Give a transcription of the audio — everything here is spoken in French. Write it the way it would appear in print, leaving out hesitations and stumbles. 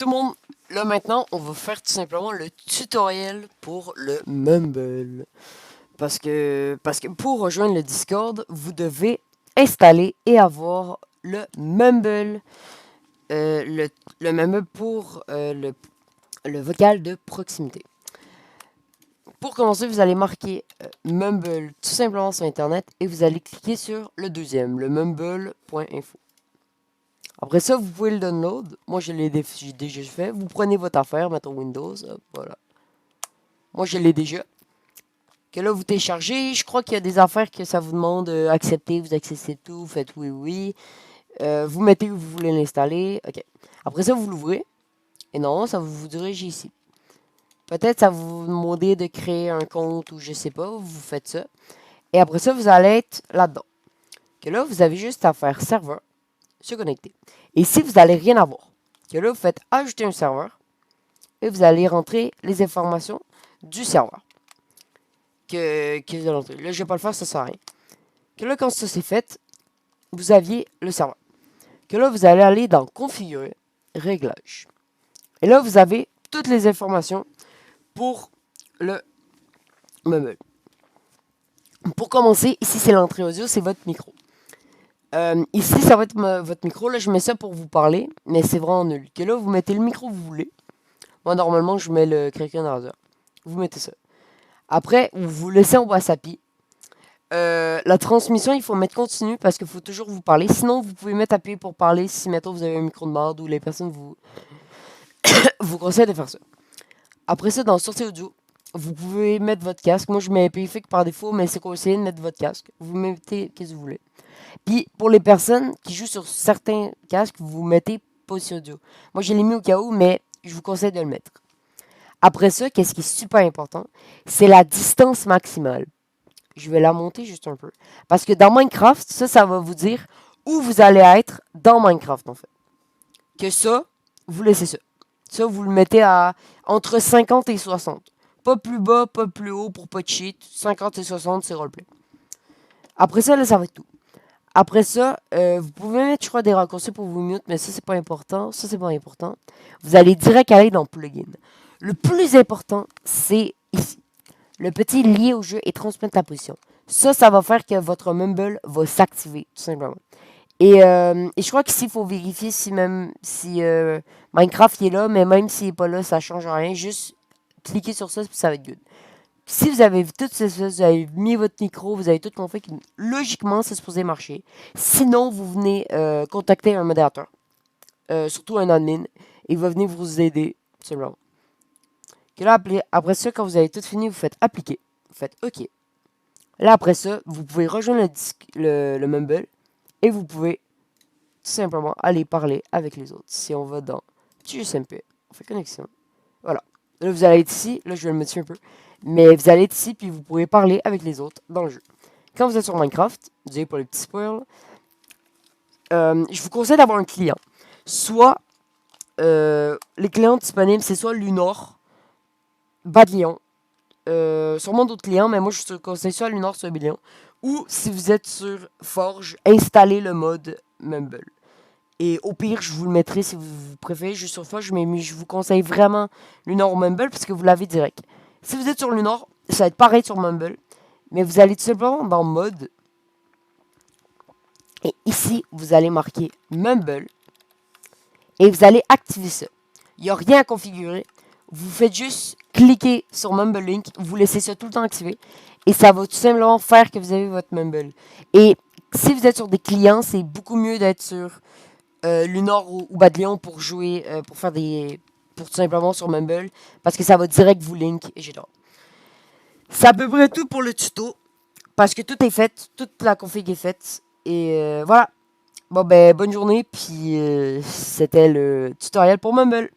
Tout le monde, là maintenant, on va faire tout simplement le tutoriel pour le Mumble. Parce que pour rejoindre le Discord, vous devez installer et avoir le Mumble. Le Mumble pour le vocal de proximité. Pour commencer, vous allez marquer Mumble tout simplement sur Internet et vous allez cliquer sur le deuxième, le mumble.info. Après ça, vous pouvez le download. Moi, j'ai déjà fait. Vous prenez votre affaire, mettons Windows. Hop, voilà. Moi, je l'ai déjà. Que là, vous téléchargez. Je crois qu'il y a des affaires que ça vous demande accepter. Vous acceptez tout. Vous faites oui, oui. Vous mettez où vous voulez l'installer. OK. Après ça, vous l'ouvrez. Et non, ça vous dirige ici. Peut-être ça vous demander de créer un compte ou je sais pas. Vous faites ça. Et après ça, vous allez être là-dedans. Que là, vous avez juste à faire serveur, se connecter. Et ici, vous n'allez rien avoir. Que là, vous faites ajouter un serveur. Et vous allez rentrer les informations du serveur. Que vous allez rentrer. Là, je ne vais pas le faire, ça ne sert à rien. Que là, quand ça c'est fait, vous aviez le serveur. Que là, vous allez aller dans configurer, réglages. Et là, vous avez toutes les informations pour le meuble. Pour commencer, ici, c'est l'entrée audio, c'est votre micro. Ici, ça va être votre micro. Là, je mets ça pour vous parler, mais c'est vraiment nul. Que là, vous mettez le micro que vous voulez. Moi, normalement, je mets le Kraken Razer. Vous mettez ça. Après, vous vous laissez en WhatsApp. La transmission, il faut mettre continu parce qu'il faut toujours vous parler. Sinon, vous pouvez mettre appuyé pour parler si, mettons, vous avez un micro de merde ou les personnes vous conseillent de faire ça. Après ça, dans sortie audio, vous pouvez mettre votre casque. Moi, je mets Payfake par défaut, mais c'est conseillé de mettre votre casque. Vous mettez ce que vous voulez. Puis, pour les personnes qui jouent sur certains casques, vous mettez position audio. Moi, je l'ai mis au cas où, mais je vous conseille de le mettre. Après ça, qu'est-ce qui est super important, c'est la distance maximale. Je vais la monter juste un peu. Parce que dans Minecraft, ça va vous dire où vous allez être dans Minecraft, en fait. Que ça, vous laissez ça. Ça, vous le mettez à entre 50 et 60. Pas plus bas, pas plus haut pour pas de cheat. 50 et 60, c'est roleplay. Après ça, là, ça va être tout. Après ça, vous pouvez mettre, je crois, des raccourcis pour vous mute, mais ça, c'est pas important. Ça, c'est pas important. Vous allez direct aller dans plugin. Le plus important, c'est ici. Le petit lié au jeu et transmettre la position. Ça va faire que votre Mumble va s'activer, tout simplement. Et je crois qu'ici, il faut vérifier si même si Minecraft il est là, mais même s'il n'est pas là, ça change rien. Juste cliquez sur ça, puis ça va être good. Si vous avez tout ça, vous avez mis votre micro, vous avez tout config, logiquement, c'est supposé marcher. Sinon, vous venez contacter un modérateur, surtout un admin, et il va venir vous aider, simplement. Que là, après ça, quand vous avez tout fini, vous faites appliquer. Vous faites OK. Là, après ça, vous pouvez rejoindre le Mumble et vous pouvez tout simplement aller parler avec les autres. Si on va dans GSMP, on fait connexion. Voilà. Là, vous allez être ici. Là, je vais le mettre un peu. Mais vous allez être ici, puis vous pourrez parler avec les autres dans le jeu. Quand vous êtes sur Minecraft, désolé pour les petits spoils, je vous conseille d'avoir un client. Soit, les clients disponibles, c'est soit Lunar, Badlion, sûrement d'autres clients, mais moi je te conseille soit Lunar, soit Badlion. Ou si vous êtes sur Forge, installez le mode Mumble. Et au pire, je vous le mettrai si vous préférez juste sur Forge, mais je vous conseille vraiment Lunar ou Mumble parce que vous l'avez direct. Si vous êtes sur Lunar, ça va être pareil sur Mumble, mais vous allez tout simplement dans mode. Et ici, vous allez marquer Mumble et vous allez activer ça. Il n'y a rien à configurer. Vous faites juste cliquer sur Mumble Link, vous laissez ça tout le temps activé et ça va tout simplement faire que vous avez votre Mumble. Et si vous êtes sur des clients, c'est beaucoup mieux d'être sur Lunar ou Badlion pour jouer, pour faire pour tout simplement sur Mumble parce que ça va direct vous link et j'adore. C'est à peu près tout pour le tuto parce que tout est fait, toute la config est faite et voilà. Bon ben bonne journée puis c'était le tutoriel pour Mumble.